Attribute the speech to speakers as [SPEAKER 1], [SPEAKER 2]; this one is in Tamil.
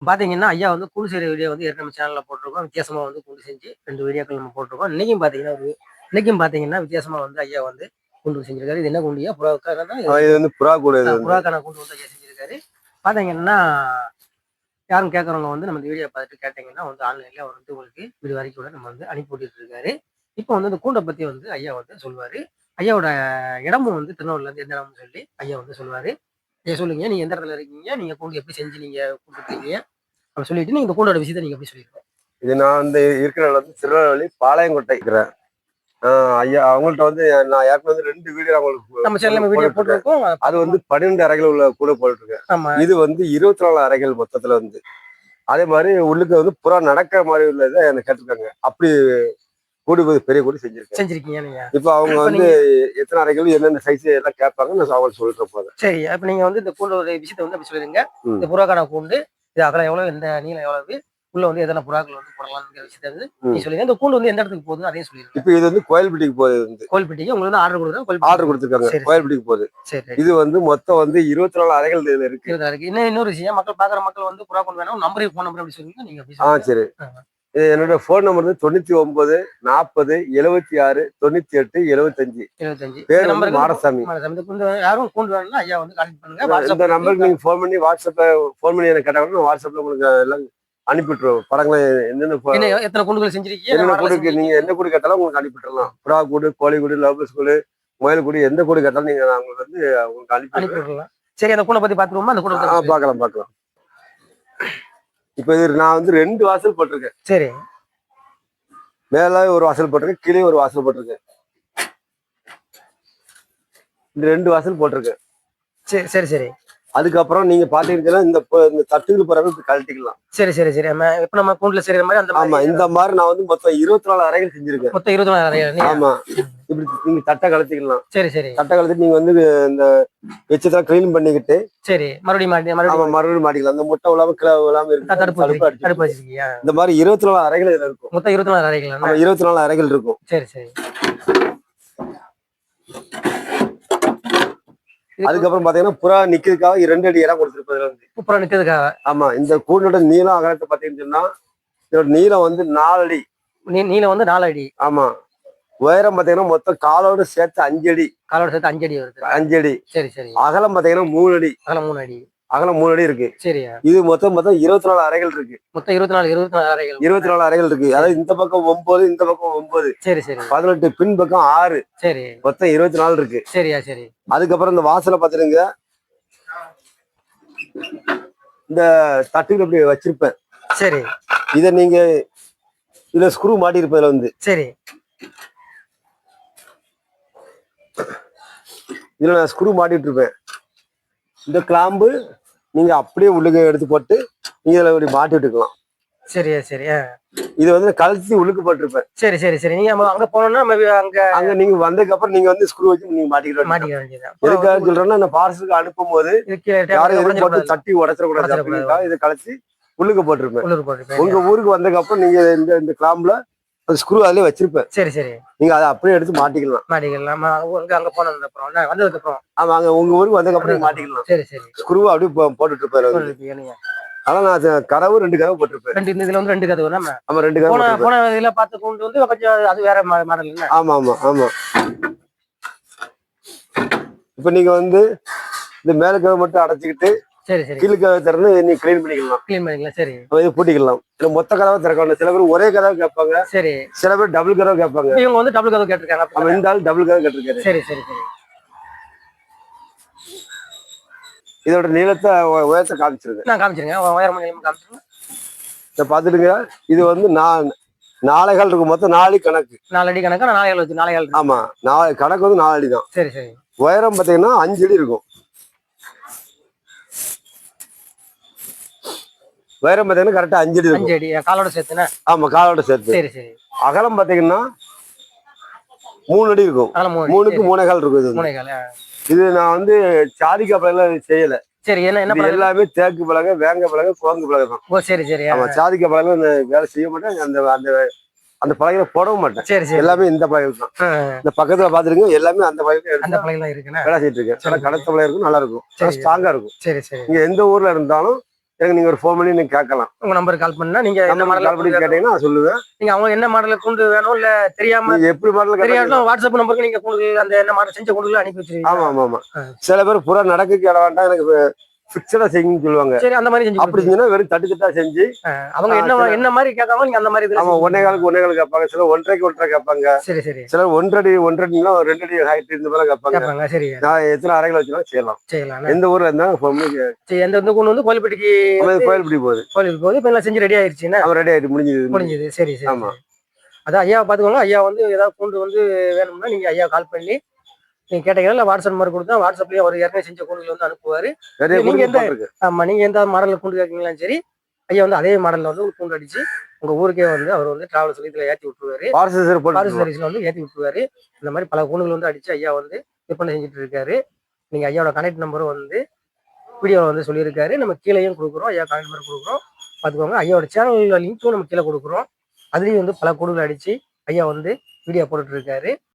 [SPEAKER 1] பாத்தீங்கன்னா, ஐயா வந்து கூண்டு செய்ற வீடியோ வந்து ஏற்கனவே நம்ம சேனல்ல போட்டிருக்கோம். வித்தியாசமா வந்து கூண்டு செஞ்சு 2 வீடியோக்கள் நம்ம போட்டிருக்கோம். இன்னைக்கும் பாத்தீங்கன்னா வித்தியாசமா வந்து ஐயா வந்து கூண்டு செஞ்சிருக்காரு. இது என்ன கூண்டுயா? புறாவுக்கான
[SPEAKER 2] இது வந்து புறா கூடு. இது வந்து
[SPEAKER 1] புறாக்கான கூண்டு வந்து ஐயா செஞ்சிருக்காரு. பாத்தீங்கன்னா, யாரும் கேட்கறவங்க வந்து நம்ம இந்த வீடியோ பார்த்துட்டு கேட்டீங்கன்னா வந்து ஆன்லைன்ல அவர் வந்து உங்களுக்கு வீடு வரைக்கும் கூட நம்ம வந்து அனுப்பி விட்டுட்டு இருக்காரு. இப்போ வந்து இந்த கூண்டை பத்தி வந்து ஐயா வந்து சொல்லுவாரு. ஐயாவோட இடமும் வந்து திருநெல்வேலில இருந்து எந்த இடம்னு சொல்லி ஐயா வந்து சொல்லுவாரு. ஐயா சொல்லுங்க. நீங்க எந்த இடத்துல இருக்கீங்க? நீங்க கூண்டு எப்படி செஞ்சு நீங்க கூப்பிட்டுருக்கீங்க? அப்படி சொல்லிட்டு நீங்க இந்த கூண்டோட விஷயத்த நீங்க எப்படி சொல்லிருக்கீங்க?
[SPEAKER 2] இது நான் வந்து இருக்கிற இடம் வந்து திருநெல்வேலி பாளையங்கோட்டை இருக்கிறேன். ஐயா அவங்கள்ட்ட வந்து நான் ஏற்கனவே வந்து 2 வீடியோ
[SPEAKER 1] நம்ம சேனல்ல வீடியோ
[SPEAKER 2] அவங்களுக்கு
[SPEAKER 1] போட்டிருக்கோம்.
[SPEAKER 2] அது வந்து 12 அறைகள் உள்ள கூட போட்டிருக்கேன்.
[SPEAKER 1] ஆமா.
[SPEAKER 2] இது வந்து 24 அறைகள் மொத்தத்துல வந்து. அதே மாதிரி உள்ளுக்கு வந்து புறா நடக்கிற மாதிரி உள்ளதை எனக்கு கேட்டிருக்காங்க. அப்படி கூடு பெரிய கூடு
[SPEAKER 1] செஞ்சிருக்கீங்க நீங்க.
[SPEAKER 2] இப்ப அவங்க வந்து எத்தனை அறைகள் என்னென்ன சைஸ் எல்லாம் கேட்பாங்க. நான் அவங்களுக்கு சொல்லிட்டு போறேன்.
[SPEAKER 1] சரி. அப்ப நீங்க வந்து இந்த கூண்டோட விஷயத்த வந்து அப்படி சொல்லிருங்க. இந்த புறாக்கான கூண்டு, இது அகலம் எவ்வளவு, இந்த நீளம் எவ்வளவு, உள்ள வந்து எத்தனை புறாக்கள் வந்து போடலாம்ங்கிற விஷயத்த வந்து நீங்க சொல்லிருங்க. இந்த கூண்டு வந்து எந்த இடத்துக்கு போகுதுன்னு அதையும் சொல்லிருங்க.
[SPEAKER 2] இப்ப இது வந்து கோயில்பட்டிக்கு போகுது.
[SPEAKER 1] கோயில்பட்டிக்கு உங்களுக்கு வந்து ஆர்டர் கொடுத்தா
[SPEAKER 2] ஆர்டர் கொடுத்துருக்காங்க. கோயில்பட்டிக்கு போகுது.
[SPEAKER 1] சரி.
[SPEAKER 2] இது வந்து மொத்தம் வந்து 24 அறைகள் இதுல இருக்கு.
[SPEAKER 1] இன்னொரு விஷயம், மக்கள் பாக்குற மக்கள் வந்து புறா கொண்டு வேணும் நம்பர், போன் நம்பர் அப்படி சொல்லுங்க. நீங்க அப்படி சொல்லுங்க.
[SPEAKER 2] சரி. என்னோட போன் நம்பர் வந்து 99 40 76 98 75. பேர் வந்து மாடசாமி.
[SPEAKER 1] யாரும் கூண்டு வேணும்னா ஐயா வந்து கான்டாக்ட் பண்ணுங்க.
[SPEAKER 2] இந்த நம்பருக்கு நீங்க போன் பண்ணி வாட்ஸ்அப்ல போன் பண்ணி எனக்கு கேட்டா கூட வாட்ஸ்அப்ல உங்களுக்கு எல்லாம் அனுப்பிட்டுருவோம். படங்களை
[SPEAKER 1] எத்தனை கூண்டுகள் செஞ்சிருக்கீங்க,
[SPEAKER 2] என்னென்ன கூடுக்கு நீங்க எந்த கூடு கேட்டாலும் உங்களுக்கு அனுப்பிட்டுலாம். புறா கூடு, கோழி கூடு, லவ்பர்ஸ் கூடு, முயல் கூடு, எந்த கூடு கேட்டாலும் நீங்க உங்களுக்கு வந்து உங்களுக்கு அனுப்பிட்டுலாம்.
[SPEAKER 1] சரி. அந்த கூண்டை பத்தி பாத்துருவோமா? அந்த கூண்டை
[SPEAKER 2] பார்க்கலாம். இப்ப இது நான் வந்து 2 வாசல் போட்டிருக்கேன்.
[SPEAKER 1] சரி.
[SPEAKER 2] மேல ஒரு வாசல் போட்டிருக்கேன், கீழே ஒரு வாசல் போட்டிருக்கேன். இந்த 2 வாசல் போட்டிருக்கேன்.
[SPEAKER 1] சரி.
[SPEAKER 2] அதுக்கப்புறம் நீங்க பாத்தீங்கன்னா இந்த தட்டுகள் பிறகு கழட்டிக்கலாம்.
[SPEAKER 1] சரி. இப்ப நம்ம கூண்டுல செய்யற மாதிரி அந்த
[SPEAKER 2] ஆமா, இந்த மாதிரி நான் வந்து மொத்தம் 24 அறைகள் செஞ்சிருக்கேன்.
[SPEAKER 1] மொத்தம் 24 அறைகள்.
[SPEAKER 2] ஆமா, இப்படி நீங்க தட்டை கழட்டிக்கலாம்.
[SPEAKER 1] சரி.
[SPEAKER 2] தட்டை கழட்டிட்டு நீங்க வந்து இந்த வெச்சதெல்லாம் கிளீன் பண்ணிக்கிட்டு
[SPEAKER 1] சரி மறுபடியும்
[SPEAKER 2] மாட்டிக்கலாம். அந்த முட்டை விழாம கிளை விழாம இருக்கு. இந்த மாதிரி 24 அறைகள் இதுல இருக்கும்.
[SPEAKER 1] மொத்தம் 24 அறைகள்.
[SPEAKER 2] 24 அறைகள் இருக்கும்.
[SPEAKER 1] சரி.
[SPEAKER 2] அதுக்கப்புறம் பாத்தீங்கன்னா புறா நிக்கிறதுக்காக 2 அடி இடம் கொடுத்துருப்பதுல
[SPEAKER 1] புறா நிக்கிறதுக்காக.
[SPEAKER 2] ஆமா, இந்த கூண்டோட நீளம் அகலத்தை பாத்தீங்கன்னு சொன்னா இதோட நீளம் வந்து 4 அடி.
[SPEAKER 1] நீளம் வந்து 4 அடி.
[SPEAKER 2] ஆமா. உயரம் பாத்தீங்கன்னா மொத்தம் காலோட சேர்த்து 5 அடி.
[SPEAKER 1] காலோட சேர்த்து 5 அடி வருது.
[SPEAKER 2] 5 அடி.
[SPEAKER 1] சரி.
[SPEAKER 2] அகலம் பாத்தீங்கன்னா 3 அடி. அகலம் 3 அடி இருக்கு.
[SPEAKER 1] சரி.
[SPEAKER 2] இது மொத்தம் 24 அறைகள் இருக்கு.
[SPEAKER 1] மொத்தம் 24 அறைகள்.
[SPEAKER 2] 24 அறைகள் இருக்கு. அதாவது இந்த பக்கம் 9, இந்த பக்கம் 9.
[SPEAKER 1] சரி.
[SPEAKER 2] 18, பின் பக்கம் 6.
[SPEAKER 1] சரி.
[SPEAKER 2] மொத்தம் 24 இருக்கு.
[SPEAKER 1] சரி.
[SPEAKER 2] அதுக்கப்புறம் இந்த வாசலை பாத்துருங்க. இந்த தட்டுகள் இப்படி வச்சிருப்பேன்.
[SPEAKER 1] சரி.
[SPEAKER 2] இத நீங்க இதுல ஸ்க்ரூ மாட்டி இருப்பதுல வந்து.
[SPEAKER 1] சரி.
[SPEAKER 2] இதுல நான் ஸ்க்ரூ மாட்டிட்டு இருப்பேன். இந்த கிளாம்பு நீங்க அப்படியே உள்ளுக்கு எடுத்து போட்டு நீங்க இதுல இப்படி மாட்டி விட்டுக்கலாம்.
[SPEAKER 1] சரி.
[SPEAKER 2] இது வந்து கழுத்தி உள்ளுக்கு போட்டிருப்பேன்.
[SPEAKER 1] சரி. நீங்க அங்க போனோம்னா
[SPEAKER 2] அங்க நீங்க வந்ததுக்கு அப்புறம் நீங்க வந்து ஸ்க்ரூ வச்சு நீங்க மாட்டிக்க வேண்டியது. எதுக்காக சொல்றேன்னா இந்த பார்சலுக்கு அனுப்பும் போது யாரும் எதுவும் போட்டு தட்டி உடைச்சிடக்கூடாது அப்படிங்கிறதுக்காக இதை கழிச்சு உள்ளுக்கு போட்டிருப்பேன். உங்க ஊருக்கு வந்ததுக்கு அப்புறம் நீங்க இந்த கிளாம்ப்ல ஸ்க்ரூ அதுலயே வச்சிருப்பேன்.
[SPEAKER 1] சரி.
[SPEAKER 2] நீங்க அதை அப்படியே எடுத்து மாட்டிக்கலாம்.
[SPEAKER 1] அங்க போனதுக்கு அப்புறம் வந்ததுக்கு அப்புறம்
[SPEAKER 2] ஆமா, அங்க உங்க ஊருக்கு வந்ததுக்கு அப்புறம் மாட்டிக்கலாம்.
[SPEAKER 1] சரி.
[SPEAKER 2] ஸ்க்ரூ அப்படியே போட்டுட்டு இருப்பேன். ஆனா நான் கதவு 2 கதவு போட்டிருப்பேன்.
[SPEAKER 1] இதுல வந்து 2 கதவு.
[SPEAKER 2] ஆமா, 2 கதவு.
[SPEAKER 1] போன இதுல பார்த்த கூண்டு வந்து கொஞ்சம் அது வேற மாடல் இல்ல.
[SPEAKER 2] ஆமா. இப்ப நீங்க வந்து இந்த மேல கதவு மட்டும் அடைச்சிக்கிட்டு
[SPEAKER 1] சரி.
[SPEAKER 2] கீழே கதவை திறந்து நீ கிளீன் பண்ணிக்கலாம். சரி. இது பூட்டிக்கலாம். இல்ல மொத்த கதவை திறக்கணும். சில பேர் ஒரே கதவை கேட்பாங்க.
[SPEAKER 1] சரி.
[SPEAKER 2] சில பேர் டபுள் கதவை கேட்பாங்க.
[SPEAKER 1] இவங்க வந்து டபுள் கதவு கேட்டிருக்காங்க.
[SPEAKER 2] அப்ப இந்த ஆள் டபுள் கதவு கேட்டிருக்காரு.
[SPEAKER 1] சரி.
[SPEAKER 2] இதோட நீளத்தை உயரத்தை காமிச்சிருங்க.
[SPEAKER 1] நான் காமிச்சிருங்க. உயரம் காமிச்சிருங்க.
[SPEAKER 2] இதை பாத்துடுங்க. இது வந்து 4 கால் இருக்கும். மொத்தம் 4 அடி கணக்கு.
[SPEAKER 1] 4 அடி கணக்கு. 4 கால் வச்சு 4 கால்.
[SPEAKER 2] ஆமா, கணக்கு வந்து 4 அடி தான்.
[SPEAKER 1] சரி.
[SPEAKER 2] உயரம் பாத்தீங்கன்னா 5 அடி இருக்கும். உயரம் பாத்தீங்கன்னா கரெக்டா 5 அடி இருக்கும்.
[SPEAKER 1] 5 அடி காலோட சேர்த்துனா? ஆமா,
[SPEAKER 2] காலோட சேர்த்து.
[SPEAKER 1] சரி.
[SPEAKER 2] அகலம் பாத்தீங்கன்னா 3 அடி இருக்கும். 3க்கு 3 கால் இருக்கும். இது
[SPEAKER 1] 3 கால். இது
[SPEAKER 2] நான் வந்து சாதிக்கா பலகை செய்யல.
[SPEAKER 1] சரி. என்ன
[SPEAKER 2] எல்லாமே தேக்கு பலகை, வேங்க பலகை, குழங்கு பலகை தான்.
[SPEAKER 1] ஓ சரி.
[SPEAKER 2] ஆமா, சாதிக்கா பலகை வேலை செய்ய மாட்டேன். அந்த பலகையில போடவும் மாட்டேன்.
[SPEAKER 1] சரி.
[SPEAKER 2] எல்லாமே இந்த பலகை தான். இந்த பக்கத்துல பாத்துருங்க, எல்லாமே அந்த பலகை
[SPEAKER 1] இருக்குன்னு
[SPEAKER 2] வேலை செய்யிட்டு இருக்கேன். கடத்த பலகை இருக்கும், நல்லா இருக்கும், ஸ்ட்ராங்கா இருக்கும்.
[SPEAKER 1] சரி.
[SPEAKER 2] நீங்க எந்த ஊர்ல இருந்தாலும் எனக்கு நீங்க ஒரு ஃபோன் பண்ணி நீங்க கேட்கலாம்.
[SPEAKER 1] உங்க நம்பருக்கு கால் பண்ணா நீங்க என்ன
[SPEAKER 2] கால் பண்ணி
[SPEAKER 1] மாடல்
[SPEAKER 2] கேட்டீங்கன்னா நான் சொல்லுவேன்.
[SPEAKER 1] நீங்க அவங்க என்ன மாடல்ல கூண்டு வேணும் இல்ல தெரியாம
[SPEAKER 2] எப்படி மாடல்
[SPEAKER 1] தெரியாதுன்னா வாட்ஸ்அப் நம்பருக்கு நீங்க கூண்டு அந்த என்ன மாடல் செஞ்ச கூண்டுல அனுப்பி வச்சிருக்கீங்க.
[SPEAKER 2] ஆமா ஆமா ஆமா. சில பேர் புறா நடக்க இடம் வேண்டாம் எனக்கு ஃபிக்ஸடா செய்யுன்னு சொல்லுவாங்க.
[SPEAKER 1] சரி அந்த மாதிரி செஞ்சு
[SPEAKER 2] அப்படி செஞ்சா வெறும் தட்டு செஞ்சு
[SPEAKER 1] அவங்க என்ன மாதிரி கேட்காம நீங்க அந்த மாதிரி
[SPEAKER 2] ஆமா 1.25 கேட்பாங்க. சில 1.5 கேட்பாங்க.
[SPEAKER 1] சரி சரி.
[SPEAKER 2] சிலர் 1 அடி 2 அடி ஹைட் இந்த மாதிரி கேட்பாங்க.
[SPEAKER 1] சரி.
[SPEAKER 2] நான் எத்தனை அறைகள் வச்சுனாலும் செய்யலாம். எந்த ஊர்ல இருந்தாலும்
[SPEAKER 1] எந்த கூண்டு வந்து கோயில்பட்டிக்கு
[SPEAKER 2] கோயில்பட்டி போகுது.
[SPEAKER 1] கோயிலுக்கு போகுது. இப்ப எல்லாம் செஞ்சு ரெடி ஆயிடுச்சுன்னா
[SPEAKER 2] ரெடி ஆயிட்டு முடிஞ்சது. சரி சரி.
[SPEAKER 1] ஆமா அதான் ஐயா பாத்துக்கோங்க. ஐயா வந்து ஏதாவது கூண்டு வந்து வேணும்னா நீங்க ஐயா கால் பண்ணி நீங்க கேட்டீங்கன்னா வாட்ஸ்அப் நம்பர் கொடுத்தா வாட்ஸ்அப்லயே அவர் ஏற்கனவே செஞ்ச கூண்டுகள் வந்து அனுப்புவாரு. நீங்க எந்த மாடல்ல கூண்டு கேட்கீங்களாம் சரி ஐயா வந்து அதே மாடல்ல வந்து ஒரு கூண்டு அடிச்சு உங்க ஊருக்கே வந்து அவர் வந்து டிராவல் சொல்லி இதுல ஏற்றி விட்டுருவாரு. பார்சல் சர்வீஸ்ல வந்து ஏற்றி விட்டுருவாரு. இந்த மாதிரி பல கூண்டுகள் வந்து அடிச்சு ஐயா வந்து விற்பனை செஞ்சுட்டு இருக்காரு. நீங்க ஐயாவோட கனெக்ட் நம்பரும் வந்து வீடியோவில் வந்து சொல்லியிருக்காரு. நம்ம கீழேயும் கொடுக்குறோம். ஐயா கனெக்ட் நம்பர் கொடுக்குறோம். பார்த்துக்கோங்க. ஐயாவோட சேனல்ல லிங்க்கும் நம்ம கீழே கொடுக்குறோம். அதுலேயும் வந்து பல கூண்டுகள் அடிச்சு ஐயா வந்து வீடியோ போட்டுட்டு இருக்காரு.